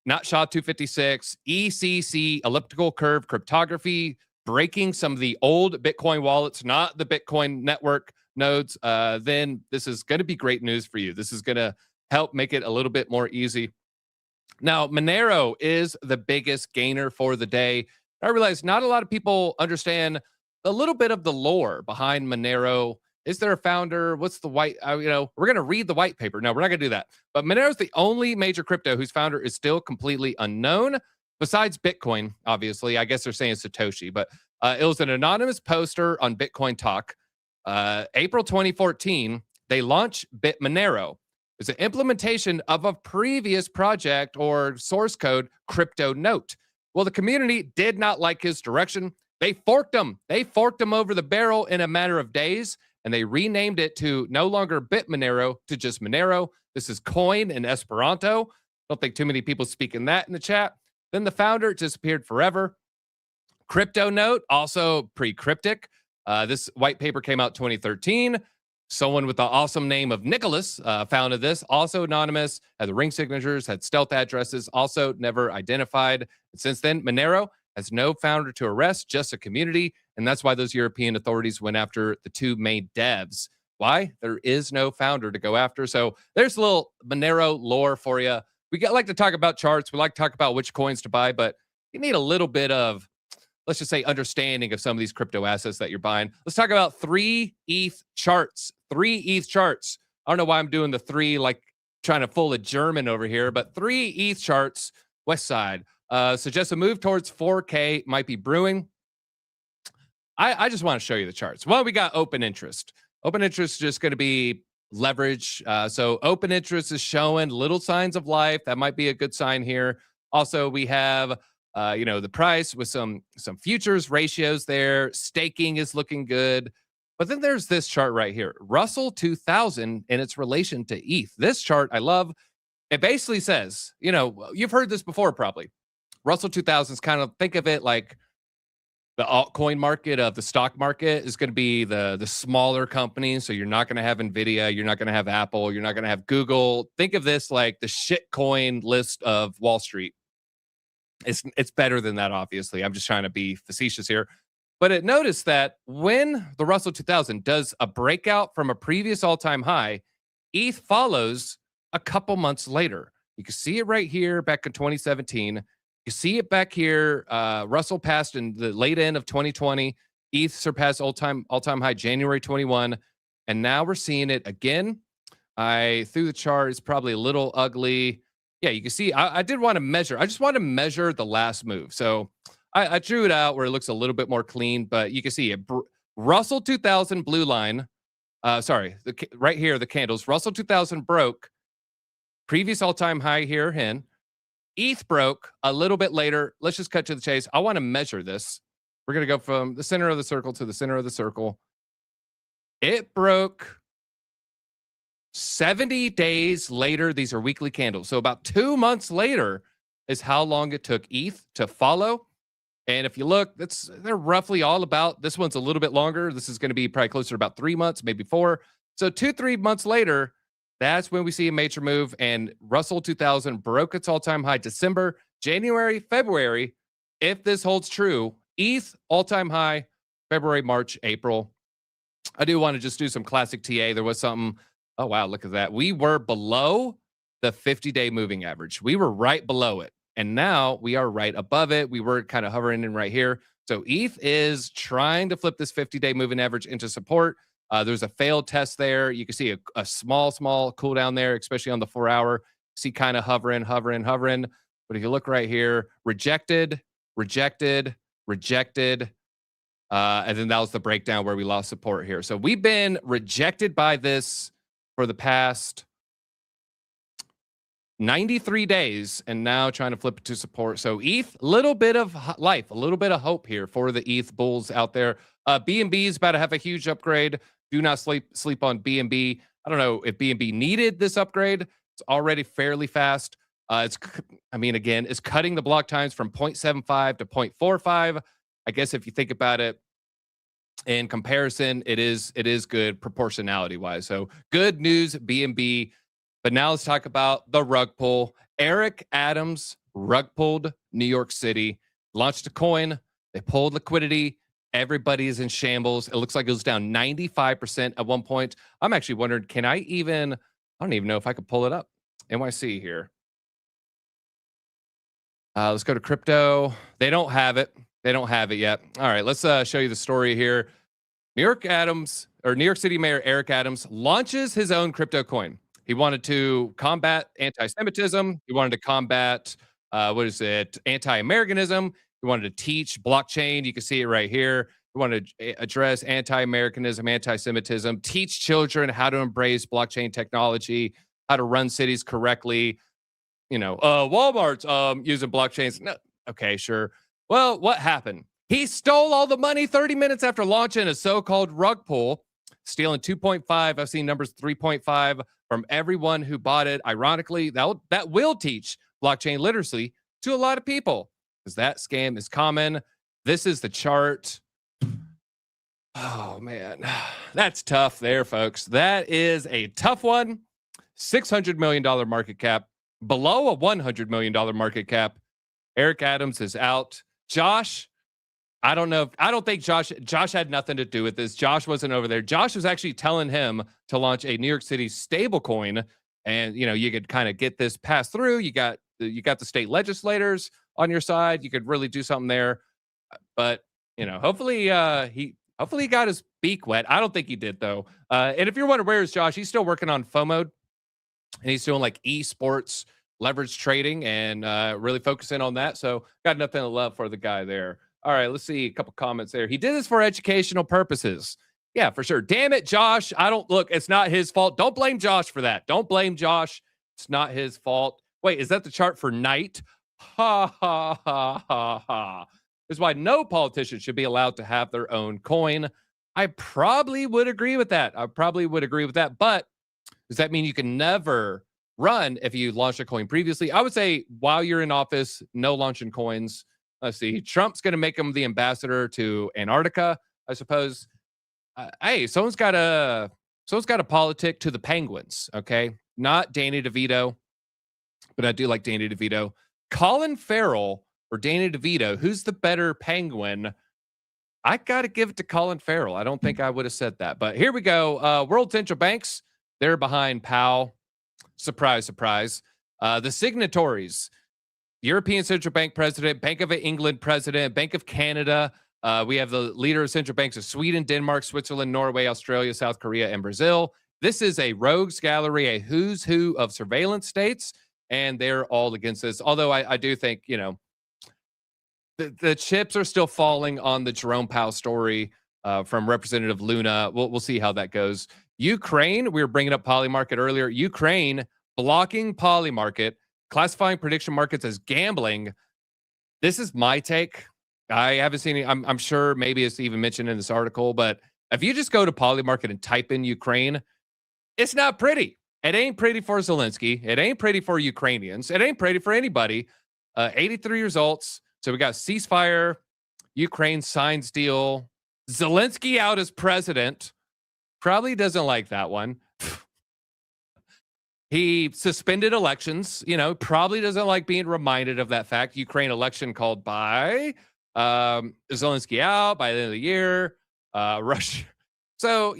not SHA-256, ECC, elliptical curve cryptography, breaking some of the old Bitcoin wallets, not the Bitcoin network nodes, then this is going to be great news for you. This is going to help make it a little bit more easy. Now, Monero is the biggest gainer for the day. I realize not a lot of people understand a little bit of the lore behind Monero. Is there a founder? What's the white? We're going to read the white paper. No, we're not going to do that. But Monero is the only major crypto whose founder is still completely unknown. Besides Bitcoin, obviously, I guess they're saying Satoshi, but it was an anonymous poster on Bitcoin Talk. April 2014, they launched Monero. It's an implementation of a previous project or source code crypto note. Well, the community did not like his direction. They forked him. They forked him over the barrel in a matter of days, and they renamed it to no longer Monero to just Monero. This is coin in Esperanto. Don't think too many people speaking that in the chat. Then the founder disappeared forever. Crypto note, also pretty cryptic. This white paper came out 2013. Someone with the awesome name of Nicholas founded this, also anonymous, had the ring signatures, had stealth addresses, also never identified. And since then, Monero has no founder to arrest, just a community. And that's why those European authorities went after the 2 main devs. Why? There is no founder to go after. So there's a little Monero lore for you. We like to talk about charts. We like to talk about which coins to buy, but you need a little bit of, let's just say, understanding of some of these crypto assets that you're buying. Let's talk about 3 ETH charts. 3 ETH charts. I don't know why I'm doing the 3 like trying to fool a German over here, but 3 ETH charts, West Side. Suggests a move towards 4K might be brewing. I just want to show you the charts. Well, we got open interest. Open interest is just going to be leverage. So open interest is showing little signs of life. That might be a good sign here. Also, we have the price with some futures ratios there. Staking is looking good. But then there's this chart right here, Russell 2000 in its relation to ETH. This chart I love. It basically says, you've heard this before probably. Russell 2000 is kind of, think of it like the altcoin market of the stock market is going to be the smaller companies. So you're not going to have Nvidia, you're not going to have Apple, you're not going to have Google. Think of this like the shitcoin list of Wall Street. It's better than that, obviously. I'm just trying to be facetious here. But it noticed that when the Russell 2000 does a breakout from a previous all-time high, ETH follows a couple months later. You can see it right here back in 2017. You see it back here. Russell passed in the late end of 2020. ETH surpassed all-time high January 21. And now we're seeing it again. I threw the chart. It's probably a little ugly. Yeah, you can see I did want to measure. I just want to measure the last move. So I drew it out where it looks a little bit more clean, but you can see it. Russell 2000 blue line. Sorry, right here, the candles. Russell 2000 broke previous all-time high here, Hen. ETH broke a little bit later. Let's just cut to the chase. I want to measure this. We're going to go from the center of the circle to the center of the circle. It broke 70 days later. These are weekly candles. So about 2 months later is how long it took ETH to follow. And if you look, they're roughly all about, this one's a little bit longer. This is going to be probably closer to about 3 months, maybe 4. So 2-3 months later, that's when we see a major move. And Russell 2000 broke its all-time high December, January, February. If this holds true, ETH all-time high, February, March, April. I do want to just do some classic TA. There was something. Oh, wow. Look at that. We were below the 50-day moving average. We were right below it. And now we are right above it. We were kind of hovering in right here. So ETH is trying to flip this 50-day moving average into support. There's a failed test there. You can see a small cool down there, especially on the 4-hour. See kind of hovering. But if you look right here, rejected. And then that was the breakdown where we lost support here. So we've been rejected by this for the past 93 days and now trying to flip it to support. So ETH, little bit of life, a little bit of hope here for the ETH bulls out there. BNB is about to have a huge upgrade. Do not sleep on BNB. I don't know if BNB needed this upgrade. It's already fairly fast. It's cutting the block times from 0.75 to 0.45. I guess if you think about it in comparison, it is good proportionality wise. So good news, BNB. But now let's talk about the rug pull. Eric Adams rug pulled New York City, launched a coin. They pulled liquidity. Everybody is in shambles. It looks like it was down 95% at one point. I'm actually wondering, I don't even know if I could pull it up. NYC here. Let's go to crypto. They don't have it. They don't have it yet. All right, let's show you the story here. New York City Mayor Eric Adams launches his own crypto coin. He wanted to combat anti-Semitism. He wanted to combat, anti-Americanism. He wanted to teach blockchain. You can see it right here. He wanted to address anti-Americanism, anti-Semitism, teach children how to embrace blockchain technology, how to run cities correctly. Walmart's using blockchains. No, okay, sure. Well, what happened? He stole all the money 30 minutes after launching a so-called rug pull, stealing 2.5. I've seen numbers 3.5 from everyone who bought it. Ironically, that will teach blockchain literacy to a lot of people because that scam is common. This is the chart. Oh, man. That's tough there, folks. That is a tough one. $600 million market cap, below a $100 million market cap. Eric Adams is out. Josh, I don't think Josh had nothing to do with this. Josh wasn't over there. Josh was actually telling him to launch a New York City stablecoin, and you could kind of get this passed through. You got the state legislators on your side. You could really do something there. But hopefully he got his beak wet. I don't think he did though. And if you're wondering where is Josh, he's still working on FOMO, and he's doing like esports leverage trading and really focusing on that. So got nothing to love for the guy there. All right, let's see a couple comments there. He did this for educational purposes. Yeah, for sure. Damn it, Josh. It's not his fault. Don't blame Josh for that. Don't blame Josh. It's not his fault. Wait, is that the chart for night? Ha, ha, ha, ha, ha. This is why no politician should be allowed to have their own coin. I probably would agree with that. But does that mean you can never run if you launched a coin previously? I would say while you're in office, no launching coins. Let's see. Trump's going to make him the ambassador to Antarctica, I suppose. Hey, someone's got a politic to the Penguins. Okay, not Danny DeVito, but I do like Danny DeVito. Colin Farrell or Danny DeVito, who's the better Penguin? I got to give it to Colin Farrell. I don't think I would have said that, but here we go. World central banks, they're behind Powell. Surprise, surprise. The signatories: European Central Bank President, Bank of England President, Bank of Canada. We have the leader of central banks of Sweden, Denmark, Switzerland, Norway, Australia, South Korea, and Brazil. This is a rogues gallery, a who's who of surveillance states, and they're all against this. Although I do think, the chips are still falling on the Jerome Powell story from Representative Luna. We'll see how that goes. Ukraine, we were bringing up Polymarket earlier. Ukraine blocking Polymarket, classifying prediction markets as gambling. This is my take. I haven't seen it. I'm sure maybe it's even mentioned in this article, but if you just go to Polymarket and type in Ukraine, it's not pretty. It ain't pretty for Zelensky. It ain't pretty for Ukrainians. It ain't pretty for anybody. 83 results. So we got ceasefire, Ukraine signs deal, Zelensky out as president. Probably doesn't like that one. He suspended elections. Probably doesn't like being reminded of that fact. Ukraine election called by Zelensky out by the end of the year. Russia. So,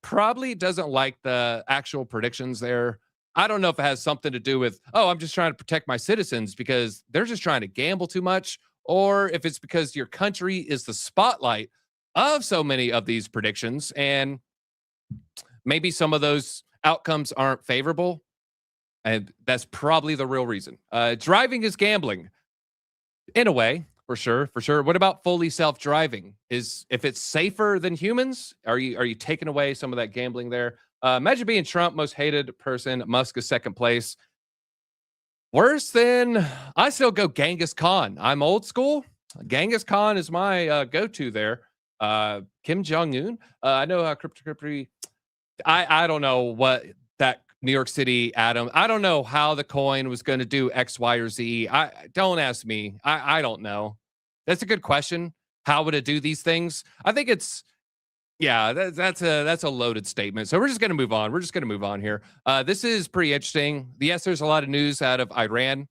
probably doesn't like the actual predictions there. I don't know if it has something to do with, I'm just trying to protect my citizens because they're just trying to gamble too much, or if it's because your country is the spotlight of so many of these predictions, and maybe some of those outcomes aren't favorable, and that's probably the real reason. Driving is gambling, in a way, for sure. What about fully self-driving? If it's safer than humans, are you taking away some of that gambling there? Imagine being Trump, most hated person. Musk is second place. Worse than, I still go Genghis Khan. I'm old school. Genghis Khan is my go-to there. Kim Jong-un. I know how cryptocurrency. I don't know what that New York City Atom. I don't know how the coin was going to do X, Y, or Z. Don't ask me. I don't know. That's a good question. How would it do these things? I think it's. Yeah, that's a loaded statement. So we're just going to move on. We're just going to move on here. This is pretty interesting. Yes, there's a lot of news out of Iran.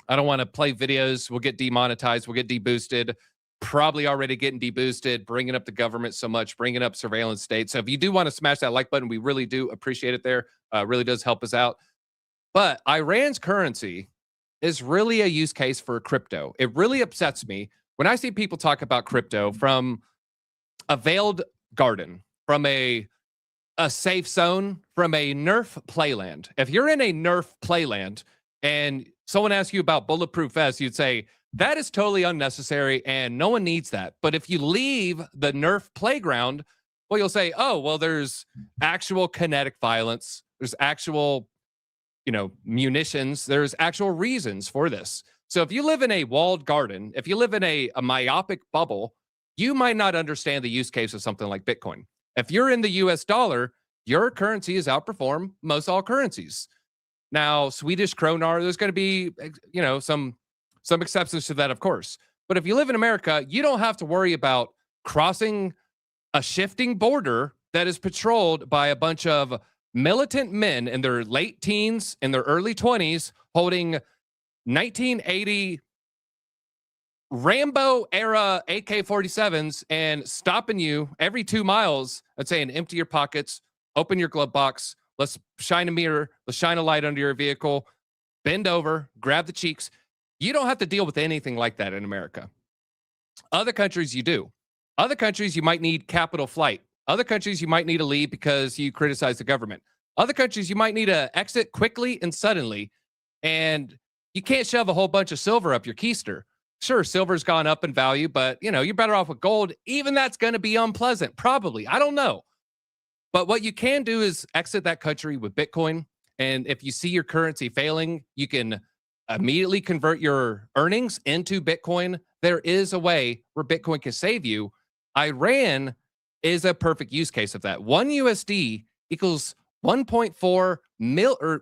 I don't want to play videos. We'll get demonetized. We'll get deboosted. Probably already getting deboosted, bringing up the government so much, bringing up surveillance states. So if you do want to smash that like button, we really do appreciate it there. Really does help us out. But Iran's currency is really a use case for crypto. It really upsets me when I see people talk about crypto from a veiled garden, from a safe zone, from a Nerf playland. If you're in a Nerf playland and someone asks you about bulletproof vests, you'd say, that is totally unnecessary and no one needs that. But if you leave the Nerf playground, well, you'll say, oh, well, there's actual kinetic violence. There's actual, munitions. There's actual reasons for this. So if you live in a walled garden, if you live in a myopic bubble, you might not understand the use case of something like Bitcoin. If you're in the US dollar, your currency is outperformed most all currencies. Now, Swedish kronar, there's going to be, some exceptions to that, of course. But if you live in America, you don't have to worry about crossing a shifting border that is patrolled by a bunch of militant men in their late teens, in their early 20s, holding 1980 Rambo era AK-47s and stopping you every 2 miles and saying, empty your pockets, open your glove box, let's shine a mirror, let's shine a light under your vehicle, bend over, grab the cheeks. You don't have to deal with anything like that in America. Other countries, you do. Other countries, you might need capital flight. Other countries, you might need to leave because you criticize the government. Other countries, you might need to exit quickly and suddenly, and you can't shove a whole bunch of silver up your keister. Sure, silver's gone up in value, but you're better off with gold. Even that's going to be unpleasant, probably. I don't know. But what you can do is exit that country with Bitcoin. And if you see your currency failing, you can immediately convert your earnings into Bitcoin. There is a way where Bitcoin can save you. Iran is a perfect use case of that. 1 USD equals 1.4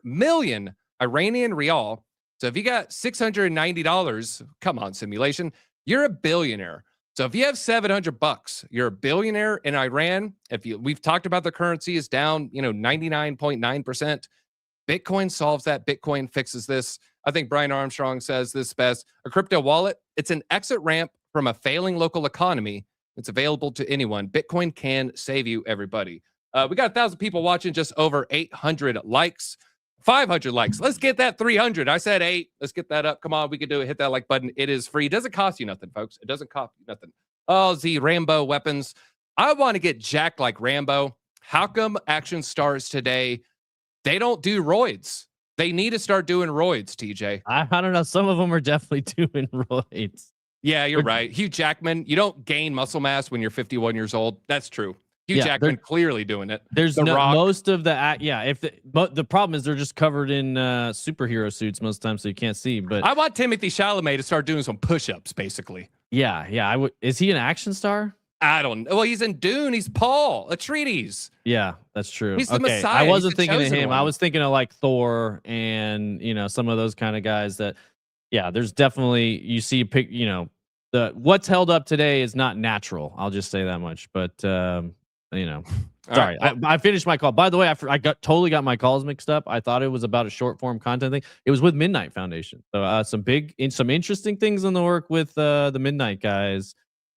million Iranian rial. So if you got $690, come on, simulation, you're a billionaire. So if you have $700, you're a billionaire in Iran. We've talked about the currency is down, 99.9%. Bitcoin solves that. Bitcoin fixes this. I think Brian Armstrong says this best. A crypto wallet, it's an exit ramp from a failing local economy. It's available to anyone. Bitcoin can save you, everybody. We got 1,000 people watching, just over 800 likes. 500 likes. Let's get that 300. I said 8. Let's get that up. Come on, we can do it. Hit that like button. It is free. It doesn't cost you nothing, folks. It doesn't cost you nothing. Oh, Z Rambo weapons. I want to get jacked like Rambo. How come action stars today, they don't do roids? They need to start doing roids, TJ. I don't know. Some of them are definitely doing roids. Yeah, you're right. Hugh Jackman, you don't gain muscle mass when you're 51 years old. That's true. Hugh Jackman clearly doing it. There's most of the but the problem is they're just covered in superhero suits most of the time, so you can't see. But I want Timothy Chalamet to start doing some push-ups, basically. Yeah, I would. Is he an action star? I don't know. Well, he's in Dune. He's Paul Atreides. Yeah, that's true. He's the Messiah. I wasn't thinking of him. One. I was thinking of like Thor and some of those kind of guys that. Yeah, there's definitely you see pick. The what's held up today is not natural. I'll just say that much. But sorry, right. I finished my call. By the way, I totally got my calls mixed up. I thought it was about a short form content thing. It was with Midnight Foundation. So some interesting things in the work with the Midnight guys.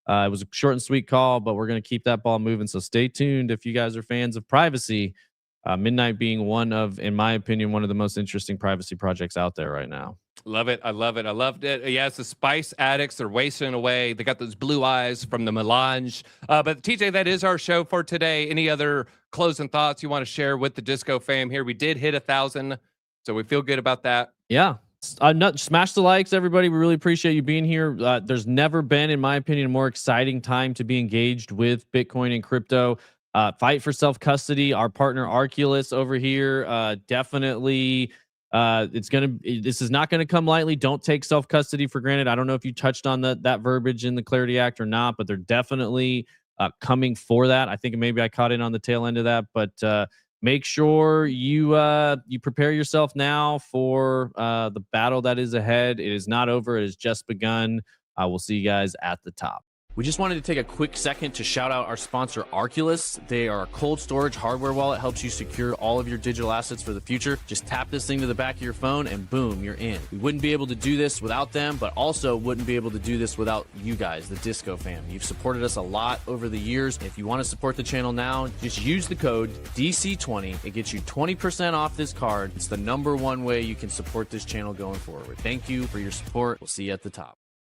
It was a short and sweet call, but we're going to keep that ball moving. So stay tuned if you guys are fans of privacy. Midnight being one of, in my opinion, one of the most interesting privacy projects out there right now. Love it. I love it. I loved it. Yeah, it's the spice addicts. They're wasting away. They got those blue eyes from the melange. But TJ, that is our show for today. Any other closing thoughts you want to share with the Disco fam here? We did hit 1,000, so we feel good about that. Yeah. Smash the likes, everybody. We really appreciate you being here. There's never been, in my opinion, a more exciting time to be engaged with Bitcoin and crypto. Fight for self-custody. Our partner Arculus over here definitely this is not going to come lightly. Don't take self-custody for granted. I don't know if you touched on that verbiage in the Clarity Act or not, but they're definitely coming for that. I think maybe I caught in on the tail end of that, but make sure you prepare yourself now for the battle that is ahead. It is not over. It has just begun. We'll see you guys at the top. We just wanted to take a quick second to shout out our sponsor, Arculus. They are a cold storage hardware wallet, helps you secure all of your digital assets for the future. Just tap this thing to the back of your phone and boom, you're in. We wouldn't be able to do this without them, but also wouldn't be able to do this without you guys, the Disco fam. You've supported us a lot over the years. If you want to support the channel now, just use the code DC20. It gets you 20% off this card. It's the #1 way you can support this channel going forward. Thank you for your support. We'll see you at the top.